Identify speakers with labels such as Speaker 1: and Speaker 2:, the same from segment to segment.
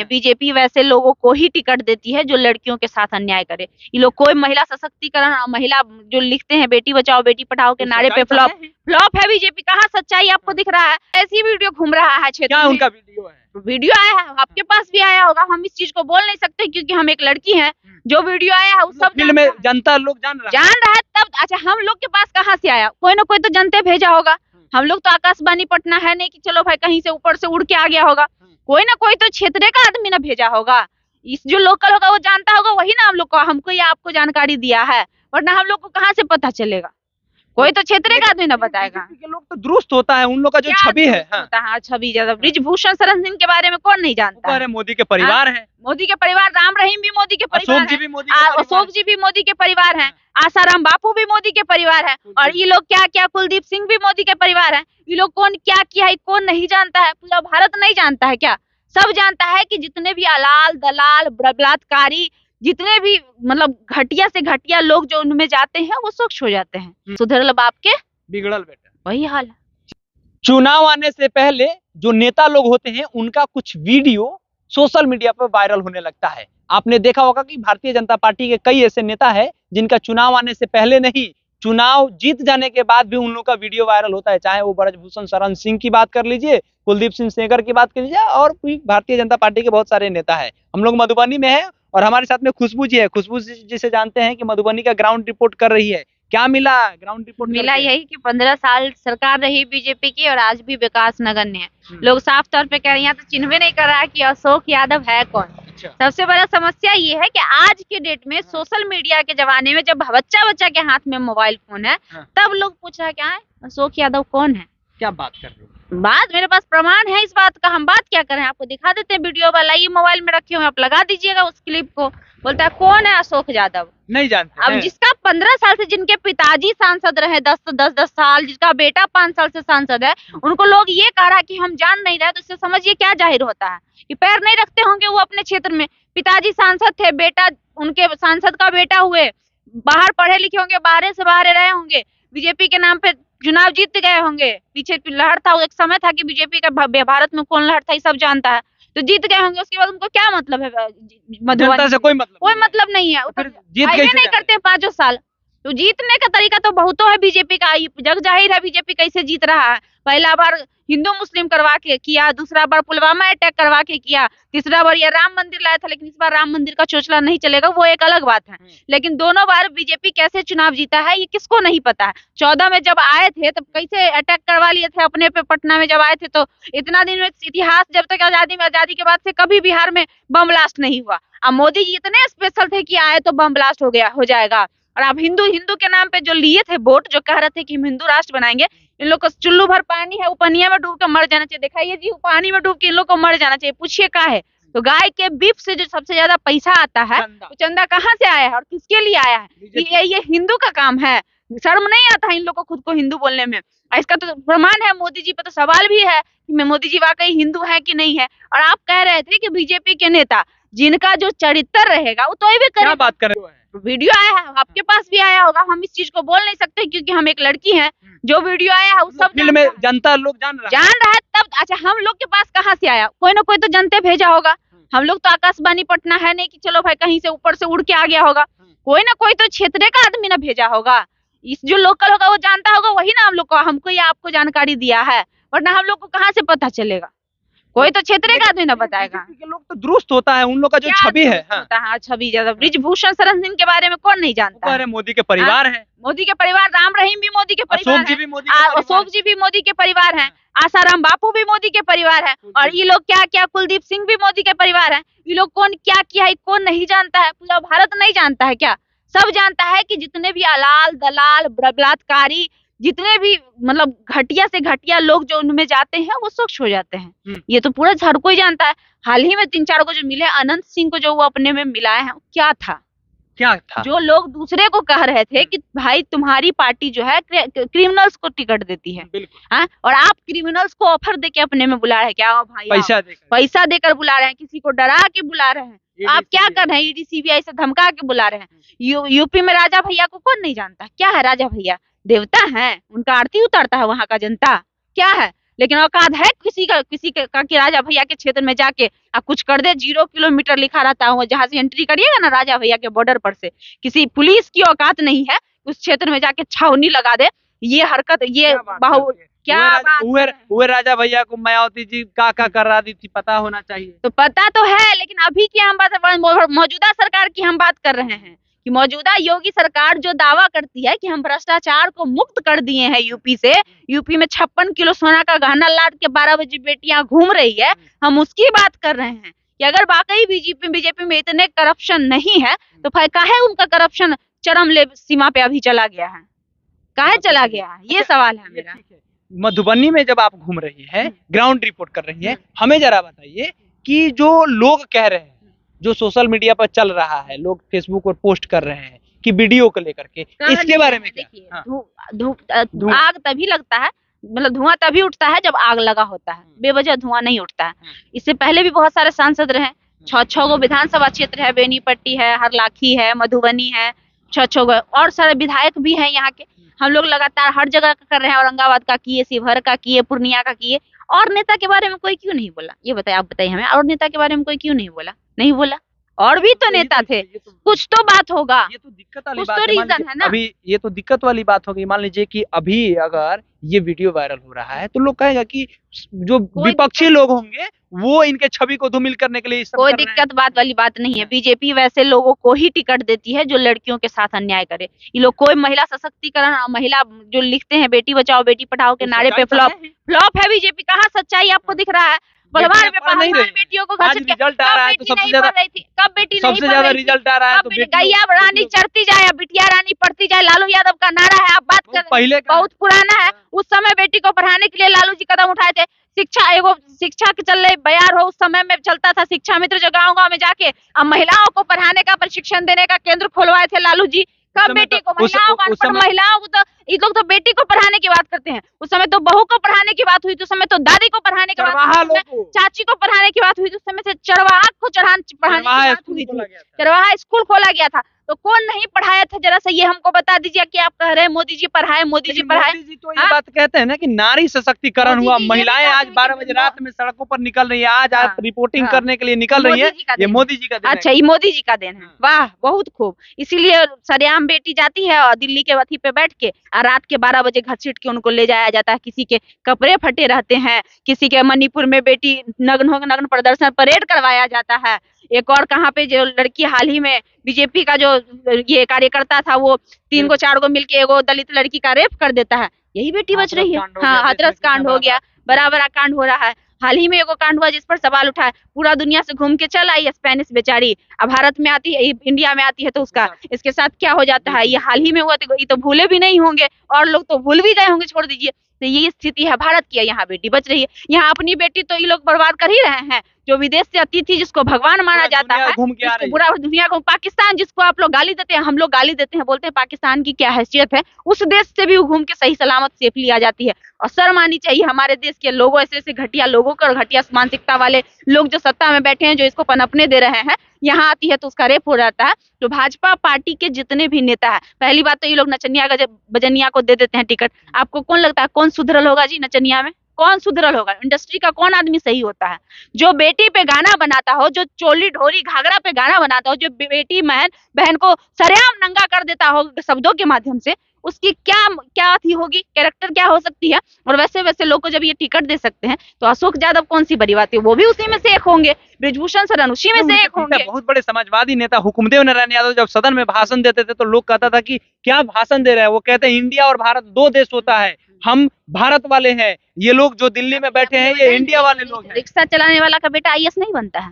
Speaker 1: BJP वैसे लोगों को ही टिकट देती है जो लड़कियों के साथ अन्याय करे। ये लोग कोई महिला सशक्तिकरण, महिला जो लिखते हैं बेटी बचाओ बेटी पढ़ाओ के नारे पे फ्लॉप है बीजेपी। कहाँ सच्चाई आपको दिख रहा है? ऐसी वीडियो घूम रहा है क्षेत्र में।
Speaker 2: उनका
Speaker 1: वीडियो आया है, आपके पास भी आया होगा। हम इस चीज को बोल नहीं सकते क्योंकि हम एक लड़की हैं। जो वीडियो आया है उस सब
Speaker 2: फील्ड में जनता लोग जान रहा
Speaker 1: है तब। अच्छा, हम लोग के पास कहाँ से आया? कोई ना कोई तो जनता भेजा होगा। हम लोग तो आकाशवाणी पटना है नहीं कि चलो भाई कहीं से ऊपर से उड़ के आ गया होगा। कोई ना कोई तो क्षेत्र का आदमी ना भेजा होगा। इस जो लोकल होगा वो जानता होगा, वही ना हम लोग को, हमको या आपको जानकारी दिया है, वरना हम लोग को कहाँ से पता चलेगा? कोई तो क्षेत्र का आदमी ना बताएगा।
Speaker 2: के लोग तो दुरुस्त होता है, उन लोग का जो छवि है।
Speaker 1: हाँ, छवि ज्यादा। ब्रिजभूषण शरण सिंह के बारे में कौन नहीं जानता है?
Speaker 2: मोदी के परिवार है।
Speaker 1: मोदी के परिवार, राम रहीम भी मोदी के परिवार है, अशोक जी भी मोदी के परिवार है, आसाराम बापू भी मोदी के परिवार है। और ये लोग क्या क्या, कुलदीप सिंह भी मोदी के परिवार है। ये लोग कौन क्या किया है कौन नहीं जानता है? पूरा भारत नहीं जानता है क्या? सब जानता है कि जितने भी अलाल दलाल बलात्कारी, जितने भी मतलब घटिया से घटिया लोग जो उनमें जाते हैं वो स्वच्छ हो जाते हैं। सुधरल बाप के बिगड़ल बेटा, वही हाल है।
Speaker 2: चुनाव आने से पहले जो नेता लोग होते हैं उनका कुछ वीडियो सोशल मीडिया पर वायरल होने लगता है। आपने देखा होगा कि भारतीय जनता पार्टी के कई ऐसे नेता हैं जिनका चुनाव आने से पहले नहीं, चुनाव जीत जाने के बाद भी उन लोगों का वीडियो वायरल होता है। चाहे वो ब्रजभूषण शरण सिंह की बात कर लीजिए, कुलदीप सिंह सेंगर की बात कर लीजिए, और भी भारतीय जनता पार्टी के बहुत सारे नेता हैं। हम लोग मधुबनी में है और हमारे साथ में खुशबू जी है। खुशबू जी से जानते हैं कि मधुबनी का ग्राउंड रिपोर्ट कर रही है। क्या मिला ग्राउंड रिपोर्ट?
Speaker 1: मिला यही कि 15 साल सरकार रही बीजेपी की और आज भी विकास नगण्य है। लोग साफ तौर पे कह रहे हैं, यहाँ तो चिन्ह नहीं कर रहा है कि अशोक यादव है कौन। सबसे बड़ा समस्या ये है कि आज के डेट में सोशल मीडिया के जमाने में जब बच्चा के हाथ में मोबाइल फोन है, तब लोग पूछ रहा है क्या है अशोक यादव कौन है?
Speaker 2: क्या बात कर रहे हो?
Speaker 1: बात मेरे पास प्रमाण है इस बात का। हम बात क्या करें, आपको दिखा देते हैं वीडियो वाला, ये मोबाइल में रखे हुए, आप लगा दीजिएगा उस क्लिप को। बोलता है कौन है अशोक यादव?
Speaker 2: नहीं जानते।
Speaker 1: अब जिसका 15 साल से, जिनके पिताजी सांसद रहे 10 साल, जिसका बेटा 5 साल से सांसद है, उनको लोग ये कह रहा है कि हम जान नहीं रहे, तो इससे समझिए क्या जाहिर होता है कि पैर नहीं रखते होंगे वो अपने क्षेत्र में। पिताजी सांसद थे, बेटा उनके सांसद का बेटा हुए, बाहर पढ़े लिखे होंगे, बाहर से बाहर रहे होंगे, बीजेपी के नाम पे चुनाव जीत गए होंगे। पीछे लहर था, एक समय था कि बीजेपी का भारत में कौन लहर था ये सब जानता है, तो जीत गए होंगे। उसके बाद उनको क्या मतलब है?
Speaker 2: जनता से कोई मतलब
Speaker 1: नहीं है।
Speaker 2: जीत
Speaker 1: नहीं करते 5 साल, तो जीतने का तरीका तो बहुतों है बीजेपी का। जग जाहिर है बीजेपी कैसे जीत रहा है। पहला बार हिंदू मुस्लिम करवा के किया, दूसरा बार पुलवामा अटैक करवा के किया, तीसरा बार ये राम मंदिर लाया था, लेकिन इस बार राम मंदिर का चोचला नहीं चलेगा, वो एक अलग बात है। लेकिन दोनों बार बीजेपी कैसे चुनाव जीता है ये किसको नहीं पता है। 14 में जब आए थे तब कैसे अटैक करवा लिए थे अपने पे, पटना में जब आए थे तो इतना दिन में इतिहास, जब तक आजादी के बाद से कभी बिहार में बम ब्लास्ट नहीं हुआ। अब मोदी जी इतने स्पेशल थे कि आए तो बम ब्लास्ट हो जाएगा। और आप हिंदू के नाम पे जो लिए थे वोट, जो कह रहे थे कि हम हिंदू राष्ट्र बनाएंगे, इन लोग को चुल्लू भर पानी है, वो पनिया में डूब कर मर जाना चाहिए। दिखाइए जी, पानी में डूब के इन लोग को मर जाना चाहिए। पूछिए क्या है? तो गाय के बीफ से जो सबसे ज्यादा पैसा आता है, वो चंदा कहाँ से आया है और किसके लिए आया है? ये हिंदू का काम है। शर्म नहीं आता है इन लोग को खुद को हिंदू बोलने में। इसका तो प्रमाण है, मोदी जी पे तो सवाल भी है कि मोदी जी वाकई हिंदू है कि नहीं है। और आप कह रहे थे कि बीजेपी के नेता जिनका जो चरित्र रहेगा वो तो भी करेगा।
Speaker 2: क्या बात कर रहे हो?
Speaker 1: वीडियो आया है, आपके पास भी आया होगा। हम इस चीज को बोल नहीं सकते क्योंकि हम एक लड़की हैं। जो वीडियो आया है उस सब
Speaker 2: फील्ड में जनता लोग जान रहा
Speaker 1: है तब। अच्छा, हम लोग के पास कहाँ से आया? कोई ना कोई तो जनता भेजा होगा। हम लोग तो आकाशवाणी पटना है नहीं कि चलो भाई कहीं से ऊपर से उड़ के आ गया होगा। कोई ना कोई तो क्षेत्र का आदमी ना भेजा होगा। इस जो लोकल होगा वो जानता होगा, वही ना हम लोग को, हमको या आपको जानकारी दिया है, वरना हम लोग को कहाँ से पता चलेगा? कोई तो क्षेत्र का आदमी ना बताएगा।
Speaker 2: के लोग तो दुरुस्त होता है, उन लोग का जो छवि है।
Speaker 1: छवि ज्यादा। ब्रिजभूषण शरण सिंह के बारे में कौन नहीं जानता है?
Speaker 2: मोदी के परिवार है,
Speaker 1: मोदी के परिवार, राम रहीम भी मोदी के परिवार है, अशोक जी भी मोदी के परिवार है, आसाराम बापू भी मोदी के परिवार है। और ये लोग क्या क्या, कुलदीप सिंह भी मोदी के परिवार है। ये लोग कौन क्या किया है कौन नहीं जानता है? पूरा भारत नहीं जानता है क्या? सब जानता है कि जितने भी अलाल दलाल बलात्कारी, जितने भी मतलब घटिया से घटिया लोग जो उनमें जाते हैं वो स्वच्छ हो जाते हैं। ये तो पूरा हर कोई जानता है। हाल ही में 3-4 को जो मिले, अनंत सिंह को जो वो अपने में मिलाए हैं, क्या था? जो लोग दूसरे को कह रहे थे कि भाई तुम्हारी पार्टी जो है क्रिमिनल्स को टिकट देती है, और आप क्रिमिनल्स को ऑफर देके अपने में बुला रहे हैं। क्या भाई पैसा देकर बुला रहे हैं, किसी को डरा के बुला रहे हैं। आप क्या कर रहे हैं? ईडी सीबीआई से धमका के बुला रहे हैं। यूपी में राजा भैया को कौन नहीं जानता? क्या है राजा भैया? देवता हैं, उनका आरती उतारता है वहां का जनता। क्या है? लेकिन औकात है किसी का कि राजा भैया के क्षेत्र में जाके कुछ कर दे। 0 किलोमीटर लिखा रहता है, जहां से एंट्री करिएगा ना राजा भैया के बॉर्डर पर से, किसी पुलिस की औकात नहीं है उस क्षेत्र में जाके छावनी लगा दे। ये हरकत, ये क्या बात
Speaker 2: हुए राजा भैया को मायावती जी का कर रहा थी, पता होना चाहिए।
Speaker 1: तो पता तो है, लेकिन अभी की हम बात, मौजूदा सरकार की हम बात कर रहे हैं कि मौजूदा योगी सरकार जो दावा करती है कि हम भ्रष्टाचार को मुक्त कर दिए हैं यूपी से, यूपी में 56 किलो सोना का गहना लाद के 12 बजे बेटियां घूम रही है, हम उसकी बात कर रहे हैं कि अगर वाकई बीजेपी में इतने करप्शन नहीं है तो फिर काहे उनका करप्शन चरम सीमा पे अभी चला गया है, काहे चला गया है, ये सवाल है मेरा।
Speaker 2: मधुबनी में जब आप घूम रही हैं, ग्राउंड रिपोर्ट कर रही हैं, हमें जरा बताइए कि जो लोग कह रहे हैं, जो सोशल मीडिया पर चल रहा है, लोग फेसबुक पर पोस्ट कर रहे हैं कि वीडियो को लेकर के, इसके बारे में क्या?
Speaker 1: आग तभी लगता है, मतलब धुआं तभी उठता है जब आग लगा होता है, बेवजह धुआं नहीं उठता है। इससे पहले भी बहुत सारे सांसद रहे, 6 गो विधानसभा क्षेत्र है, बेनीपट्टी है, हरलाखी है, मधुबनी है, 6 गो और सारे विधायक भी हैं यहाँ के। हम लोग लगातार हर जगह का कर रहे हैं, औरंगाबाद का किए, शिवहर का किए, पूर्णिया का किए, और नेता के बारे में कोई क्यों नहीं बोला? ये बताइए, आप बताइए हमें, और नेता के बारे में कोई क्यों नहीं बोला? नहीं बोला, और भी तो नेता थे, कुछ तो बात होगा,
Speaker 2: ये तो दिक्कत वाली
Speaker 1: कुछ
Speaker 2: बात
Speaker 1: तो रीजन है ना।
Speaker 2: अभी ये तो दिक्कत वाली बात होगी। मान लीजिए कि अभी अगर ये वीडियो वायरल हो रहा है तो लोग कहेगा कि जो विपक्षी लोग होंगे वो इनके छवि को धूमिल करने के लिए इस सब
Speaker 1: कोई
Speaker 2: कर रहे हैं।
Speaker 1: दिक्कत बात वाली बात नहीं है। बीजेपी वैसे लोगों को ही टिकट देती है जो लड़कियों के साथ अन्याय करे। ये लोग कोई महिला सशक्तिकरण, महिला जो लिखते हैं बेटी बचाओ बेटी पढ़ाओ के नारे पे फ्लॉप है बीजेपी। कहाँ सच्चाई आपको दिख रहा है? बलवान में पहलवान बेटियों को घसीट के
Speaker 2: रिजल्ट आ रहा है तो सबसे ज्यादा
Speaker 1: कब बेटी नहीं
Speaker 2: सबसे ज्यादा रिजल्ट आ रहा है तो
Speaker 1: गैया रानी चढ़ती जाए, बिटिया रानी पढ़ती जाए, लालू यादव का नारा है। आप बात कर
Speaker 2: पहले
Speaker 1: बहुत पुराना है। उस समय बेटी को पढ़ाने के लिए लालू जी कदम उठाए थे। शिक्षा के चल रहे बयार हो, उस समय में चलता था शिक्षा मित्र जो गाँव गाँव में जाके अब महिलाओं को पढ़ाने का प्रशिक्षण देने का केंद्र खोलवाए थे लालू जी। कब बेटी को, महिलाओं को तो ये लोग तो बेटी को पढ़ाने की बात करते हैं, उस समय तो बहू को पढ़ाने की बात हुई, तो उस समय तो दादी को पढ़ाने की बात हुई, चाची को पढ़ाने की बात हुई, तो उस समय से चरवाहा को पढ़ाने की बात हुई थी। चरवाहा स्कूल खोला गया था, तो कौन नहीं पढ़ाया था? जरा सा ये हमको बता दीजिए कि आप कह रहे हैं मोदी जी पढ़ाए, मोदी जी पढ़ाए।
Speaker 2: मोदी जी तो ये बात कहते हैं ना कि नारी सशक्तिकरण हुआ, महिलाएं आज 12 बजे रात में सड़कों पर निकल रही है, आज आप रिपोर्टिंग करने के लिए निकल रही है, ये मोदी जी का देन है।
Speaker 1: अच्छा, ये मोदी जी का देन है, वाह बहुत खूब। इसीलिए सरेआम बेटी जाती है और दिल्ली के वथी पे बैठ के रात के 12 बजे घसीट के उनको ले जाया जाता है। किसी के कपड़े फटे रहते हैं, किसी के मणिपुर में बेटी नग्न प्रदर्शन परेड करवाया जाता है। एक और कहाँ पे जो लड़की हाल ही में बीजेपी का जो ये कार्यकर्ता था, वो 3 को 4 को मिलके एगो दलित लड़की का रेप कर देता है, यही बेटी बच रही है। हाँ, हाथरस कांड हो गया, बड़ा बड़ा कांड हो रहा है। हाल ही में एगो कांड हुआ जिस पर सवाल उठा है, पूरा दुनिया से घूम के चल आई स्पेनिश बेचारी, अब भारत में आती है, इंडिया में आती है तो उसका इसके साथ क्या हो जाता है। ये हाल ही में हुआ, तो ये तो भूले भी नहीं होंगे और लोग तो भूल भी गए होंगे, छोड़ दीजिए। तो ये स्थिति है भारत की, यहाँ बेटी बच रही है। यहाँ अपनी बेटी तो ये लोग बर्बाद कर ही रहे हैं। जो विदेश से आती थी, जिसको भगवान माना जाता है, पूरा दुनिया को, पाकिस्तान जिसको आप लोग गाली देते हैं, हम लोग गाली देते हैं, बोलते हैं पाकिस्तान की क्या हैसियत है, उस देश से भी घूम के सही सलामत सेफली आ जाती है। और शर्म आनी चाहिए हमारे देश के लोगों, ऐसे घटिया लोगों को और घटिया मानसिकता वाले लोग जो सत्ता में बैठे हैं, जो इसको पनपने दे रहे हैं। यहाँ आती है तो उसका रेप हो जाता है। तो भाजपा पार्टी के जितने भी नेता है, पहली बात तो ये लोग नचनिया बजनिया को दे देते हैं टिकट। आपको कौन लगता है कौन सुधरल होगा जी नचनिया में? कौन सुधरल होगा? इंडस्ट्री का कौन आदमी सही होता है? जो बेटी पे गाना बनाता हो, जो चोली ढोरी घाघरा पे गाना बनाता हो, जो बेटी बहन को सरेआम नंगा कर देता हो शब्दों के माध्यम से, उसकी क्या थी होगी, कैरेक्टर क्या हो सकती है? और वैसे लोग को जब ये टिकट दे सकते हैं तो अशोक यादव कौन सी बड़ी बात है, वो भी उसी में से एक होंगे, ब्रिजभूषण शरण उसी में से एक होंगे।
Speaker 2: बहुत बड़े समाजवादी नेता हुकुमदेव नारायण यादव जब सदन में भाषण देते थे तो लोग कहता था कि क्या भाषण दे रहे हैं। वो कहते हैं इंडिया और भारत 2 देश होता है, हम भारत वाले हैं, ये लोग जो दिल्ली में बैठे हैं ये इंडिया वाले लोग हैं।
Speaker 1: रिक्शा चलाने वाला का बेटा आईएएस नहीं बनता है,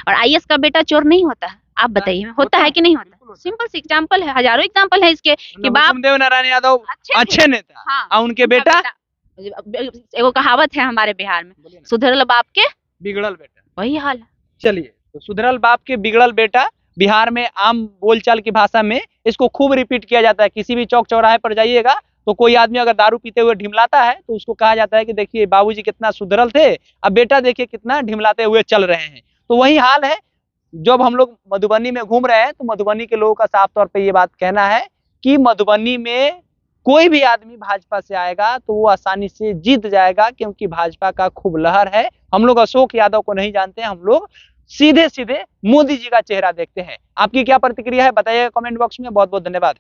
Speaker 1: और आईएएस का बेटा चोर नहीं होता है। आप बताइए, होता है कि नहीं होता? सिंपल सी एग्जांपल है, हजारों एग्जांपल है इसके कि बाप
Speaker 2: हुकुमदेव नारायण यादव अच्छे नेता,
Speaker 1: हाँ,
Speaker 2: और उनके बेटा,
Speaker 1: एगो कहावत है हमारे बिहार में, सुधरल बाप के
Speaker 2: बिगड़ल बेटा,
Speaker 1: वही हाल है।
Speaker 2: चलिए, तो सुधरल बाप के बिगड़ल बेटा बिहार में आम बोलचाल की भाषा में इसको खूब रिपीट किया जाता है। किसी भी चौक चौराहे पर जाइएगा तो कोई आदमी अगर दारू पीते हुए ढिमलाता है तो उसको कहा जाता है कि देखिए बाबूजी कितना सुधरल थे, अब बेटा देखिए कितना ढिमलाते हुए चल रहे हैं। तो वही हाल है। जब हम लोग मधुबनी में घूम रहे हैं तो मधुबनी के लोगों का साफ तौर पे ये बात कहना है कि मधुबनी में कोई भी आदमी भाजपा से आएगा तो वो आसानी से जीत जाएगा, क्योंकि भाजपा का खूब लहर है। हम लोग अशोक यादव को नहीं जानते, हम लोग सीधे सीधे मोदी जी का चेहरा देखते हैं। आपकी क्या प्रतिक्रिया है बताइएगा कमेंट बॉक्स में। बहुत बहुत धन्यवाद।